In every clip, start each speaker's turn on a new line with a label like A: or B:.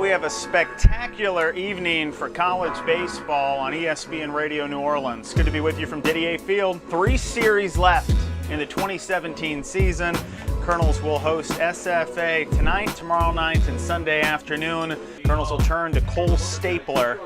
A: we have a spectacular evening for college baseball on ESPN Radio New Orleans. Good to be with you from Didier Field. 3 series left in the 2017 season. Colonels will host SFA tonight, tomorrow night, and Sunday afternoon. Colonels will turn to Cole Stapler.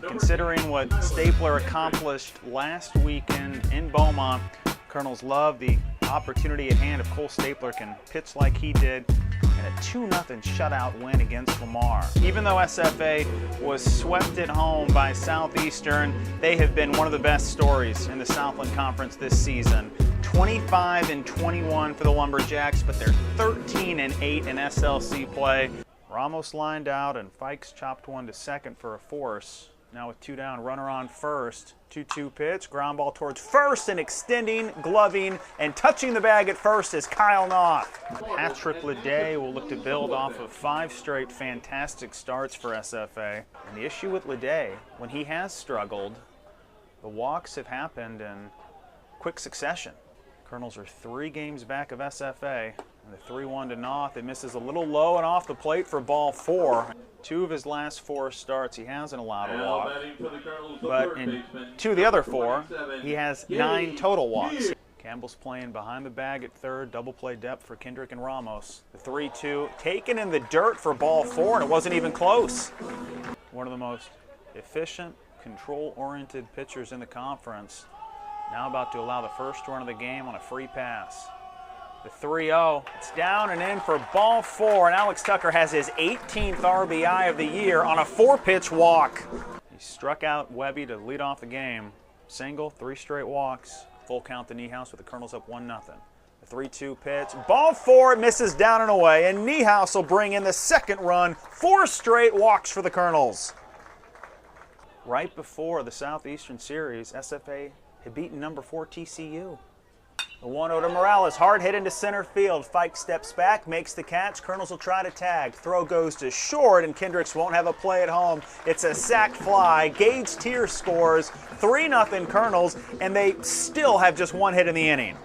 A: Considering what Stapler accomplished last weekend in Beaumont, Colonels love the opportunity at hand if Cole Stapler can pitch like he did in a 2-0 shutout win against Lamar. Even though SFA was swept at home by Southeastern, they have been one of the best stories in the Southland Conference this season. 25-21 for the Lumberjacks, but they're 13-8 in SLC play. Ramos lined out and Fikes chopped one to second for a force. Now with 2 down, runner on first. 2-2 pitch, ground ball towards first, and extending, gloving, and touching the bag at first is Kyle Knauth. Patrick Leday will look to build off of 5 straight fantastic starts for SFA. And the issue with Leday, when he has struggled, the walks have happened in quick succession. Colonels are 3 games back of SFA. And the 3-1 to Knauth. It misses a little low and off the plate for ball 4. 2 of his last 4 starts, he hasn't allowed a walk. But in 2 of the other 4, he has 9 total walks. Campbell's playing behind the bag at third, double play depth for Kendrick and Ramos. The 3-2 taken in the dirt for ball 4, and it wasn't even close. One of the most efficient, control-oriented pitchers in the conference. Now about to allow the first run of the game on a free pass. The 3-0, it's down and in for ball 4, and Alex Tucker has his 18th RBI of the year on a 4-pitch walk. He struck out Webby to lead off the game. Single, 3 straight walks. Full count to Nicholls with the Colonels up 1-0. The 3-2 pitch, ball 4, misses down and away, and Nicholls will bring in the second run. 4 straight walks for the Colonels. Right before the Southeastern Series, SFA had beaten number 4 TCU. The 1-0 to Morales, hard hit into center field. Fike steps back, makes the catch. Colonels will try to tag. Throw goes to short, and Kendricks won't have a play at home. It's a sac fly. Gage Tier scores 3-0 Colonels, and they still have just 1 hit in the inning.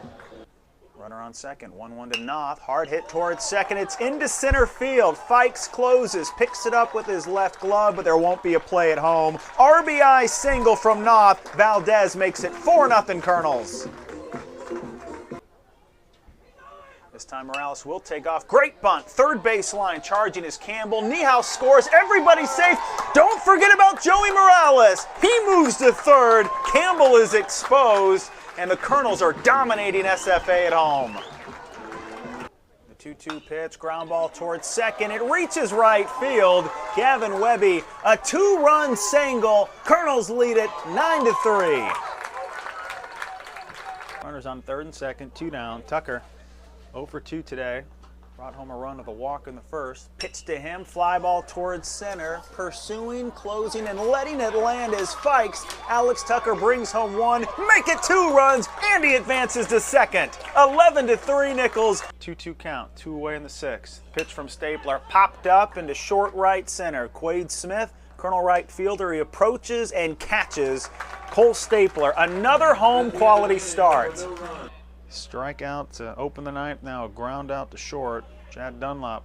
A: Runner on second, 1-1 to Knauth. Hard hit towards second. It's into center field. Fikes closes, picks it up with his left glove, but there won't be a play at home. RBI single from Knauth. Valdez makes it 4-0 Colonels. This time Morales will take off. Great bunt. Third baseline charging is Campbell. Nicholls scores. Everybody's safe. Don't forget about Joey Morales. He moves to third. Campbell is exposed, and the Colonels are dominating SFA at home. The 2-2 pitch, ground ball towards second. It reaches right field. Gavin Webby, a 2-run single. Colonels lead it 9-3. Runners on third and second, 2 down. Tucker 0 for 2 today. Brought home a run with a walk in the first. Pitch to him, fly ball towards center. Pursuing, closing, and letting it land is Fikes. Alex Tucker brings home 1. Make it 2 runs, and he advances to second. 11-3 Nicholls. 2-2 count, 2 away in the 6th. Pitch from Stapler, popped up into short right center. Quade Smith, Colonel right fielder, he approaches and catches Cole Stapler. Another home quality start. Strikeout to open the ninth, now a ground out to short. Chad Dunlop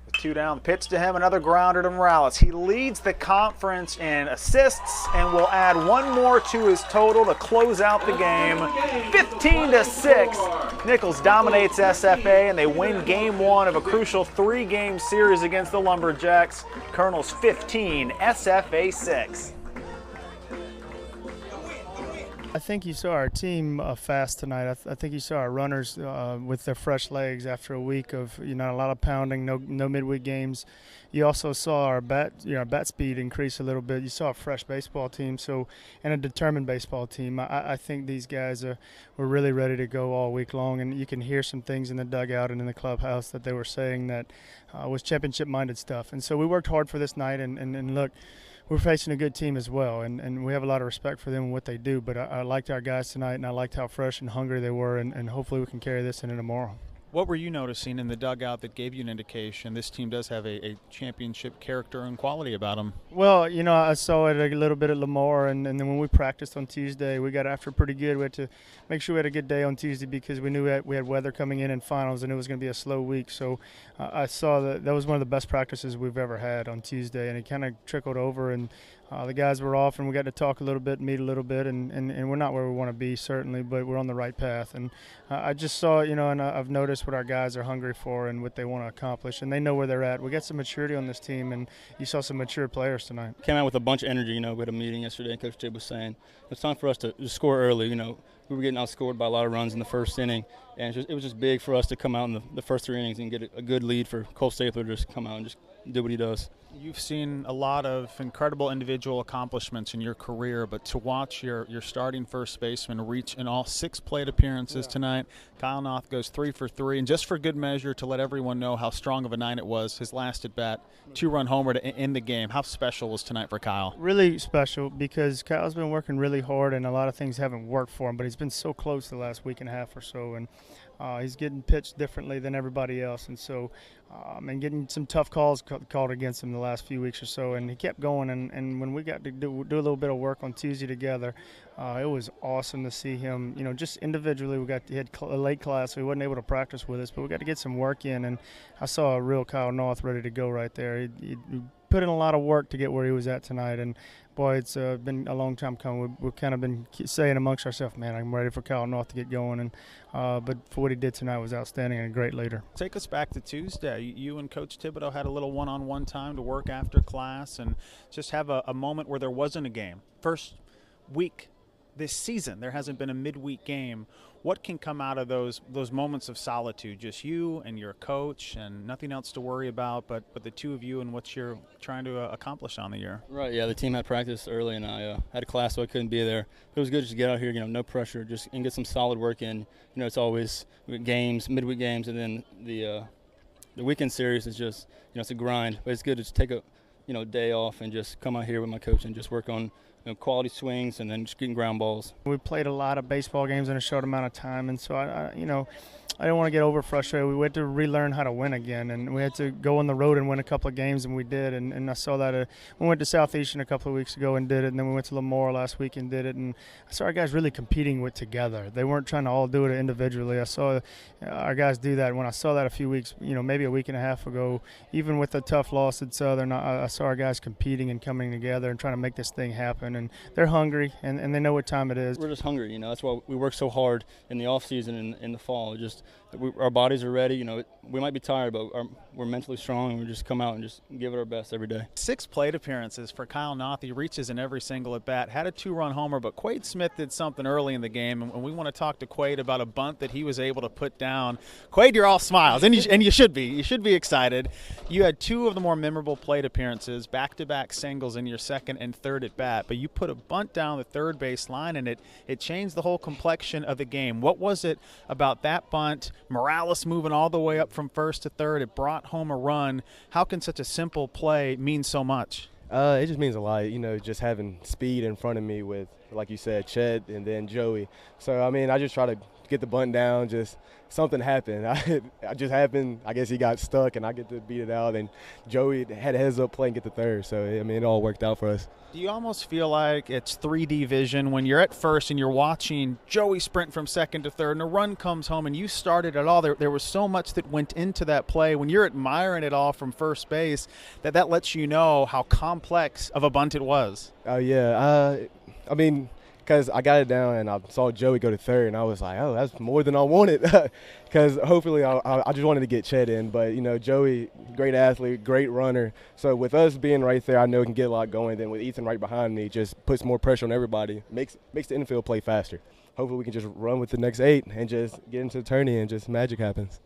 A: with 2 down. Pitch to him, another grounder to Morales. He leads the conference in assists and will add 1 more to his total to close out the game. 15-6. Nicholls dominates SFA, and they win game 1 of a crucial 3-game series against the Lumberjacks. Colonels 15, SFA 6.
B: I think you saw our team fast tonight. I think you saw our runners with their fresh legs after a week of a lot of pounding, no midweek games. You also saw our bat speed increase a little bit. You saw a fresh baseball team, and a determined baseball team. I think these guys were really ready to go all week long, and you can hear some things in the dugout and in the clubhouse that they were saying that was championship-minded stuff. And so we worked hard for this night, and look, we're facing a good team as well, and we have a lot of respect for them and what they do. But I liked our guys tonight, and I liked how fresh and hungry they were, and hopefully we can carry this into tomorrow.
A: What were you noticing in the dugout that gave you an indication this team does have a championship character and quality about them?
B: Well, I saw it a little bit at Lamar, and then when we practiced on Tuesday, we got after pretty good. We had to make sure we had a good day on Tuesday because we knew we had weather coming in finals, and it was going to be a slow week. So I saw that was one of the best practices we've ever had on Tuesday, and it kind of trickled over, and the guys were off, and we got to talk a little bit, meet a little bit, and we're not where we want to be, certainly, but we're on the right path. And I just saw, and I've noticed what our guys are hungry for and what they want to accomplish, and they know where they're at. We got some maturity on this team, and you saw some mature players tonight.
C: Came out with a bunch of energy. We had a meeting yesterday, and Coach Tibb was saying it's time for us to score early. We were getting outscored by a lot of runs in the first inning, and it was just big for us to come out in the first 3 innings and get a good lead for Cole Stapler to just come out and just do what he does.
A: You've seen a lot of incredible individual accomplishments in your career, but to watch your starting first baseman reach in all 6 plate appearances tonight, Kyle Knauth goes 3 for 3, and just for good measure to let everyone know how strong of a night it was, his last at bat, 2-run homer to end the game. How special was tonight for Kyle?
B: Really special because Kyle's been working really hard, and a lot of things haven't worked for him, but he's been so close the last week and a half or so, and he's getting pitched differently than everybody else, and so and getting some tough calls called against him the last few weeks or so, and he kept going, and when we got to do a little bit of work on Tuesday together, it was awesome to see him, just individually. He had a late class, so he wasn't able to practice with us, but we got to get some work in, and I saw a real Kyle Knauth ready to go right there. He put in a lot of work to get where he was at tonight, and boy, it's been a long time coming. We've kind of been saying amongst ourselves, man, I'm ready for Kyle Knauth to get going, and but for what he did tonight was outstanding and a great leader.
A: Take us back to Tuesday. You and Coach Thibodeau had a little one-on-one time to work after class and just have a moment where there wasn't a game. First week this season, there hasn't been a midweek game. What can come out of those moments of solitude? Just you and your coach and nothing else to worry about but the two of you and what you're trying to accomplish on the year.
C: Right, yeah, the team had practice early, and I had a class, so I couldn't be there. It was good just to get out here, no pressure, and get some solid work in. It's always games, midweek games, and then the weekend series is just, it's a grind. But it's good to just take a, day off and just come out here with my coach and just work on quality swings and then just getting ground balls.
B: We played a lot of baseball games in a short amount of time, and so I don't want to get over frustrated. We had to relearn how to win again, and we had to go on the road and win a couple of games, and we did. And I saw that we went to Southeastern a couple of weeks ago and did it, and then we went to Lamar last week and did it. And I saw our guys really competing together. They weren't trying to all do it individually. I saw our guys do that. When I saw that a few weeks, maybe a week and a half ago, even with a tough loss at Southern, I saw our guys competing and coming together and trying to make this thing happen. And they're hungry, and they know what time it is.
C: We're just hungry, That's why we work so hard in the off season and in the fall. Our bodies are ready. We might be tired, but we're mentally strong, and we just come out and just give it our best every day.
A: 6 plate appearances for Kyle Knauth. He reaches in every single at bat. Had a 2-run homer, but Quade Smith did something early in the game, and we want to talk to Quade about a bunt that he was able to put down. Quade, you're all smiles, and you should be. You should be excited. You had 2 of the more memorable plate appearances, back-to-back singles in your second and third at bat, but you put a bunt down the third base line, and it changed the whole complexion of the game. What was it about that bunt? Morales moving all the way up from first to third. It brought home a run. How can such a simple play mean so much?
D: It just means a lot, just having speed in front of me with, like you said, Chet and then Joey. So, I just try to get the bunt down, just something happened. I just happened, I guess he got stuck, and I get to beat it out, and Joey had a heads-up play and get the third. So, it all worked out for us.
A: Do you almost feel like it's 3D vision when you're at first and you're watching Joey sprint from second to third and a run comes home and you started it all? There was so much that went into that play. When you're admiring it all from first base, that lets you know how complex of a bunt it was.
D: Oh, yeah. Because I got it down and I saw Joey go to third, and I was like, oh, that's more than I wanted. Because hopefully I just wanted to get Chet in. But, Joey, great athlete, great runner. So with us being right there, I know we can get a lot going. Then with Ethan right behind me, just puts more pressure on everybody, makes the infield play faster. Hopefully we can just run with the next 8 and just get into the tourney and just magic happens.